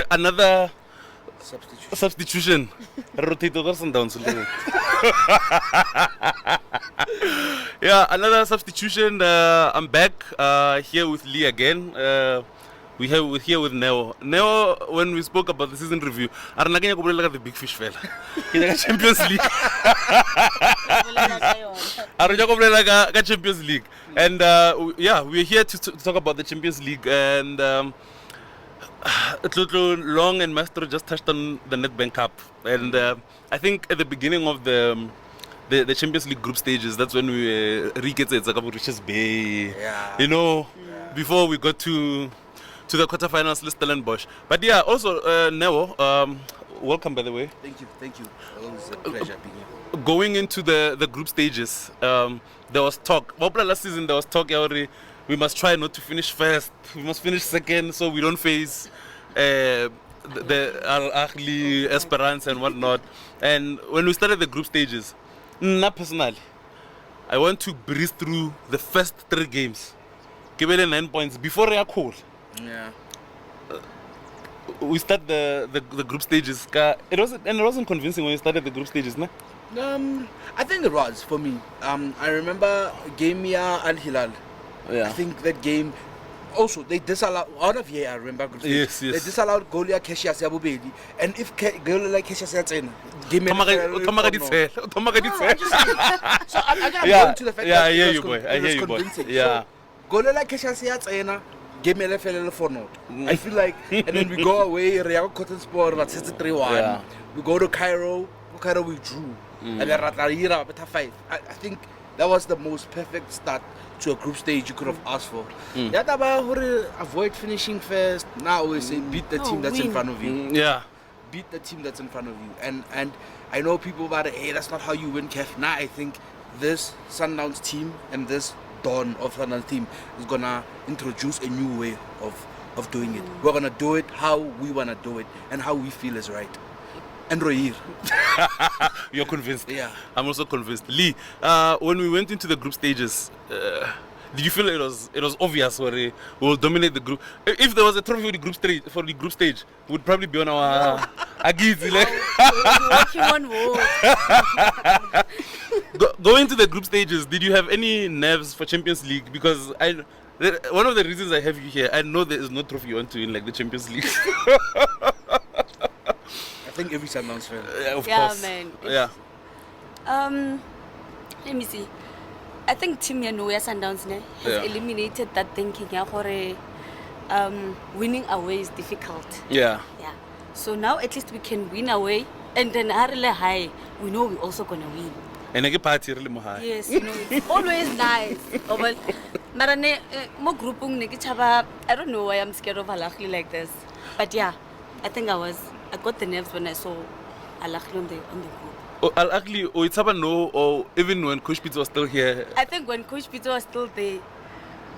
Another Substitution. substitution. Rotator Sundowns. Yeah, another substitution. I'm back here with Lee again. We're here with Neo. Neo, when we spoke about the season review, I don't know the big fish fella. In the Champions League. I don't know Champions League. And yeah, we're here to talk about the Champions League. And Long and Maestro just touched on the Nedbank Cup. And I think at the beginning of the Champions League group stages, that's when we re-get Richards Bay. Yeah. You know, before we got to the quarterfinals, Stellenbosch. But yeah, also Neo, welcome by the way. Thank you. Always a pleasure being here. Going into the group stages, there was talk. Last season there was talk already. We must try not to finish first. We must finish second so we don't face the Al Ahly, Esperance and whatnot. And when we started the group stages, personally, I want to breeze through the first 3 games. Give it 9 points before they are cool. Yeah. We start the group stages. It wasn't convincing when we started the group stages, no? I think it was for me. I remember Gamia Al Hilal. Yeah. I think that game. Also, they disallowed out of here. I remember. Yes. They disallowed Golia Keshias Yabubeli, and if Golia like Keshias Yatsena, game. So I got going to the fact that I hear it you, was boy. I hear you, boy. convincing. Yeah. Golia like Keshias Yatsena. Game for not. I feel like, and then we go away. Real Cotton Sport, but 3-1. Yeah. We go to Cairo. Cairo we drew, and then Ratayira better 5. I think that was the most perfect start to a group stage you could have asked for. Avoid finishing first. Now we say beat the team that's in front of you. Yeah. Beat the team that's in front of you. And I know people about it. Hey, that's not how you win, Kev. Nah, I think this Sundowns team and this dawn of Sundowns team is gonna introduce a new way of doing it. We're gonna do it how we wanna do it and how we feel is right. And Royer. You're convinced? Yeah. I'm also convinced. Lee, when we went into the group stages, did you feel it was obvious where we will dominate the group? If there was a trophy for the group stage, it would probably be on our Agizi. Going to the group stages, did you have any nerves for Champions League? Because one of the reasons I have you here, I know there is no trophy you want to win like the Champions League. I think every Sundowns fan. Of course. Man. Yeah. Let me see. I think Team Yanoya Sundowns has eliminated that thinking. Winning away is difficult. Yeah. Yeah. So now at least we can win away, and then high, we know we're also gonna win. And I get party really more high. Yes, you know, it's always nice. But more grouping, I don't know why I'm scared of Al Ahly like this. But yeah, I think I got the nerves when I saw Al Ahly on the group. Oh, Al Ahly, it's no, or even when Coach Pizzo was still here. I think when Coach Pizzo was still there,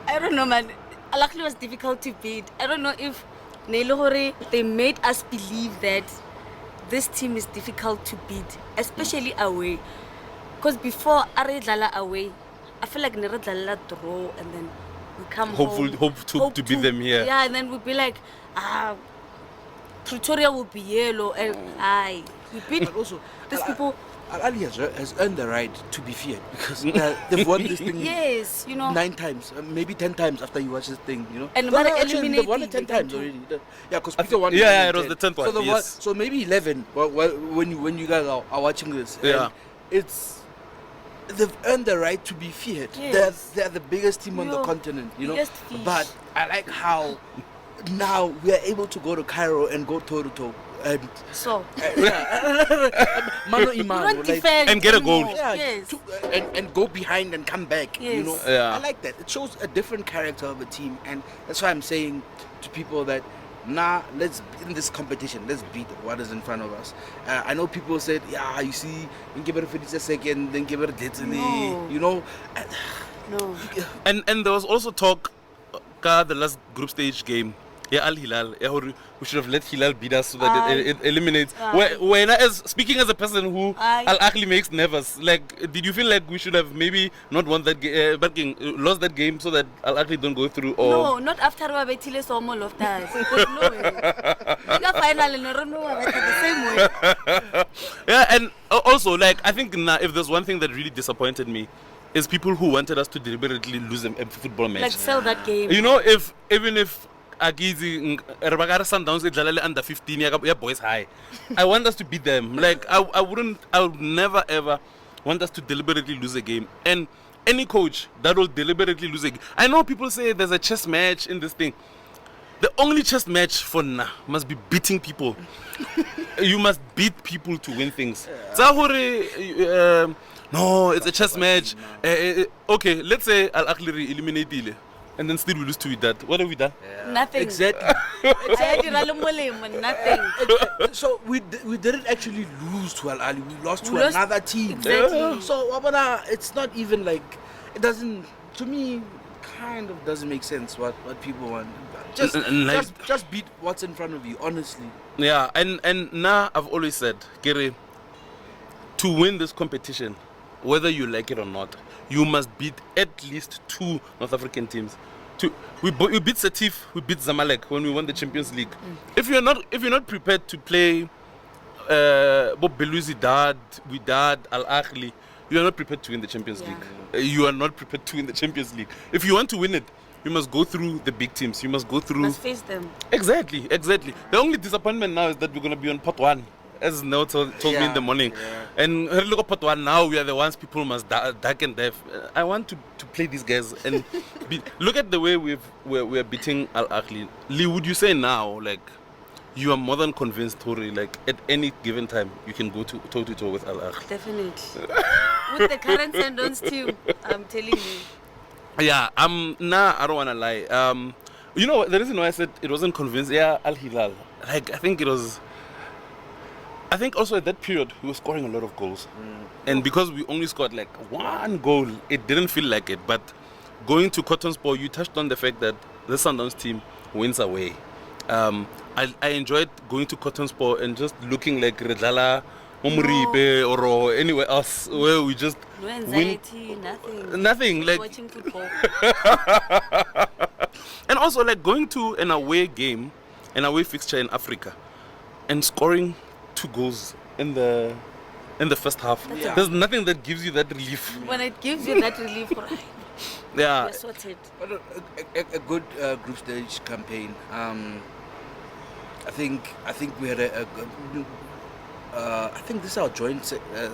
I don't know, man. Al Ahly was difficult to beat. I don't know if they made us believe that this team is difficult to beat, especially away. Because before Aredlala away, I feel like Neredlala draw and then we come home. Hope to beat them here. Yeah, and then we'll be like, Pretoria will be yellow and we beat But also, these people. Al Ahly has earned the right to be feared because they've won this thing Yes, you know. 9 times, maybe 10 times after you watch this thing, you know. And they've won it 10 times already. Yeah, because Peter won. Yeah, it was the 10th one. So, Yes. so maybe 11. When you guys are watching this, Yeah. and they've earned the right to be feared. Yes. They're the biggest team on the Yo, continent, you know. biggest fish. But I like how now we are able to go to Cairo and go toe to toe. And So, mano we imano, don't like, defend and get a goal. anymore. yeah, Yes. and go behind and come back. You Yes. know, Yeah. I like that. It shows a different character of a team, and that's why I'm saying to people that let's in this competition, let's beat what is in front of us. I know people said, yeah, you see, then give it a second, then give it a No. you know. No. And there was also talk, the last group stage game. Yeah, Al Hilal. We should have let Hilal beat us so that it eliminates. When speaking as a person who Al Ahly makes nervous, like, did you feel like we should have maybe not won that game, lost that game so that Al Ahly don't go through? Or No, not after Wabetile Somo loved us. No way. the same way. Yeah, and also, like, I think if there's one thing that really disappointed me, is people who wanted us to deliberately lose a football match. Like sell that game. You know, even if Agizi Rebagara Sundowns is under 15, yeah, boys high. I want us to beat them. Like I would never ever want us to deliberately lose a game. And any coach that will deliberately lose a game. I know people say there's a chess match in this thing. The only chess match for must be beating people. You must beat people to win things. No, it's a chess match. Okay, let's say Al Ahly eliminate Ile, and then still we lose to that. What have we done? Nothing. Exactly. Nothing. So we didn't actually lose to Al Ahly. We lost to We lost- another team. Exactly. So Wabana, it's not even like it doesn't. To me, kind of doesn't make sense what people want. Just beat what's in front of you. Honestly. Yeah, and now I've always said, Gary, to win this competition, whether you like it or not, you must beat at least 2 North African teams. We beat Setif, we beat Zamalek when we won the Champions League. If you're not prepared to play Bob Belouzi Wydad, Al Ahly, you are not prepared to win the Champions League. You are not prepared to win the Champions League. If you want to win it, you must go through the big teams. You must go through. Must face them. Exactly. The only disappointment now is that we're going to be on part 1, as Neo told me in the morning. Yeah. And look at part 1 now, we are the ones people must dark and deaf. I want to play these guys and look at the way we're beating Al Ahly. Lee, would you say now, like, you are more than convinced, Tori, like at any given time you can go toe to toe with Al Ahly? Definitely. With the current Sundowns team, I'm telling you. Yeah, I don't wanna lie. You know the reason why I said it wasn't convinced, Al Hilal. Like I think also at that period we were scoring a lot of goals. And because we only scored like 1 goal, it didn't feel like it. But going to Cotton Sport, you touched on the fact that the Sundowns team wins away. I enjoyed going to Cotton Sport and just looking like Redlala, Omuribe, or anywhere else where we just No anxiety, nothing. Nothing, like Watching football. and also like going to an away game, an away fixture in Africa, and scoring 2 goals in the first half. Yeah. There's nothing that gives you that relief. When it gives you that relief, Yeah, you're sorted. But a good group stage campaign. I think we had I think this is our joint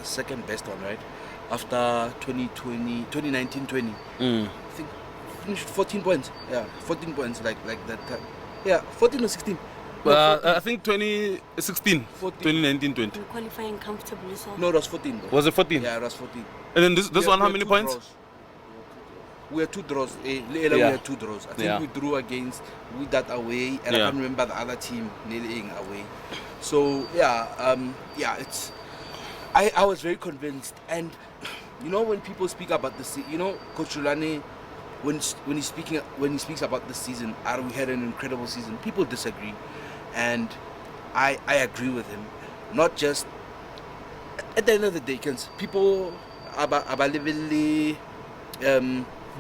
second best one, right? After 2019-20. Mm. I think finished 14 points. Yeah, 14 points like that. Yeah, 14 or 16. I think 2016, 14. 2019, 20. We're qualifying comfortably, so. No, it was 14 though. Was it 14? Yeah, it was 14. And then this one, how many points? Draws. We had 2 draws. We Yeah. had 2 draws. I think Yeah. we drew against with that away, and Yeah. I can't remember the other team nearly away. So yeah, it's. I was very convinced, and you know when people speak about this, you know, Coach Rulane, when he speaks about the season, we had an incredible season. People disagree, and I agree with him. Not just at the end of the day, because people about the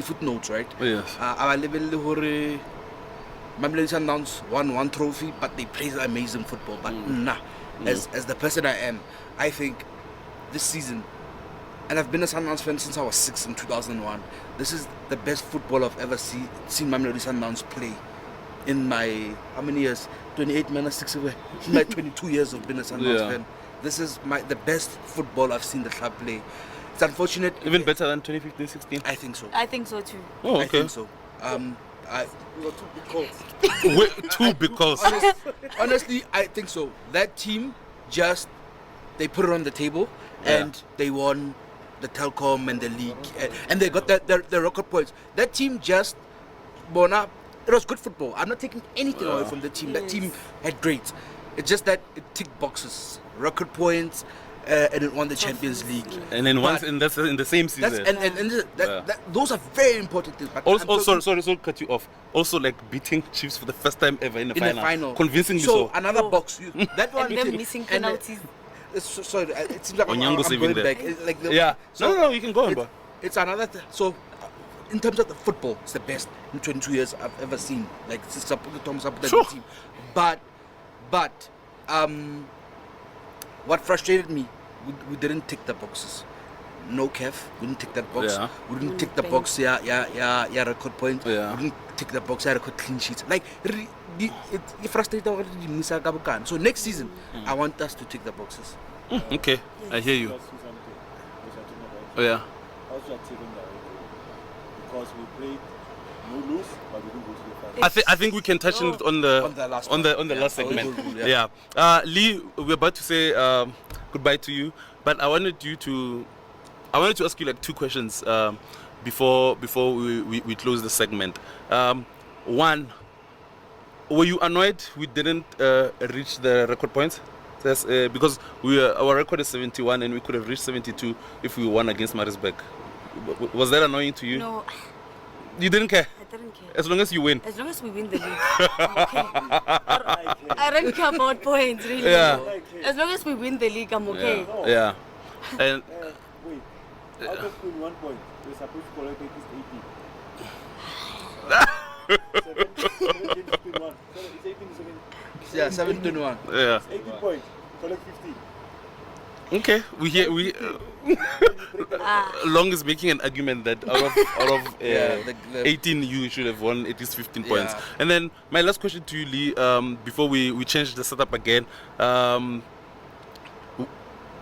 footnotes, right? Yes. Mamelodi Sundowns won 1 trophy, but they played amazing football. But as the person I am, I think this season, and I've been a Sundowns fan since I was 6 in 2001. This is the best football I've ever seen Mamelodi Sundowns play. In my how many years? 28 minus 6 away. In my 22 years of being a Sundowns fan, this is the best football I've seen the club play. It's unfortunate. Even better than 2015-16? I think so. I think so too. Oh, I okay. think so. We got 2 big calls. Wait, 2 because. Honestly, I think so. That team they put it on the table and they won the Telkom and the league, and they got the record points. That team just Bona. It was good football. I'm not taking anything away from the team. That team had great. It's just that it ticked boxes, record points, and it won the Champions League. And then once that's in the same season. Those are very important things. But Also, sorry to cut you off. Also, like beating Chiefs for the first time ever in the final. Convincingly so. Another box. That one. And them missing penalties. Sorry, it seems like Onyango I'm saving going there. back. Like No, you can go on, bro. It's another. So, in terms of the football, it's the best in 22 years I've ever seen. Like since Thomas Sure. team, but what frustrated me, we didn't tick the boxes. No Kev, we didn't tick that box. Yeah. We didn't tick the box. Yeah, record point. Yeah. We didn't tick the box. Yeah, record clean sheets. Like it frustrated already. So next season, I want us to tick the boxes. Okay, I hear you. Oh, yeah. Also achieving that because we played no lose, but we didn't go to the final. I think we can touch on it on the last on the Yeah, last how it segment. will do, Yeah. Lee, we're about to say goodbye to you, but I wanted to ask you like two questions before we close the segment. One, were you annoyed we didn't reach the record points? Because our record is 71 and we could have reached 72 if we won against Maritzburg. Was that annoying to you? No, You didn't care? I didn't care. As long as you win. As long as we win the league, I'm okay. I don't care about points, really. Yeah. As long as we win the league, I'm okay. Yeah. And Wait, out of 21 points, we're supposed to collect at least 18. 7 games to 1. It's 18 to 7. Yeah, 7-1. yeah. 18 points, collect 15. Okay. We Long is making an argument that out of Yeah, the 18 you should have won at least 15 points. Yeah. And then my last question to you, Lee, before we change the setup again,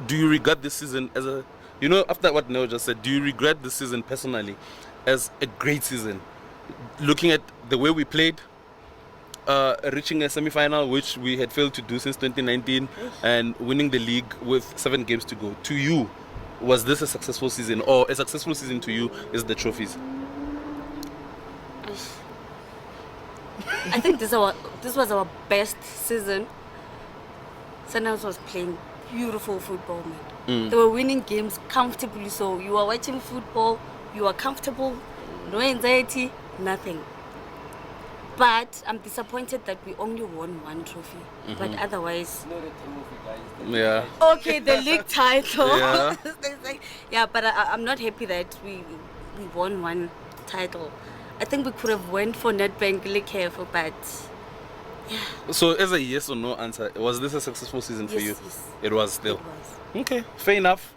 do you regard this season as a, after what Neo just said, do you regret this season personally as a great season? Looking at the way we played, reaching a semi-final, which we had failed to do since 2019, and winning the league with 7 games to go. To you, was this a successful season, or a successful season to you is the trophies? I think this was our best season. Sundowns was playing beautiful football, man. They were winning games comfortably. So you are watching football, you are comfortable, no anxiety, nothing. But I'm disappointed that we only won 1 trophy. But otherwise, Yeah. okay, the league title. Yeah. Yeah, but I'm not happy that we won 1 title. I think we could have went for Nedbank League careful, but So, as a yes or no answer, was this a successful season for yes, you? yes, It was still. it was. Okay, fair enough.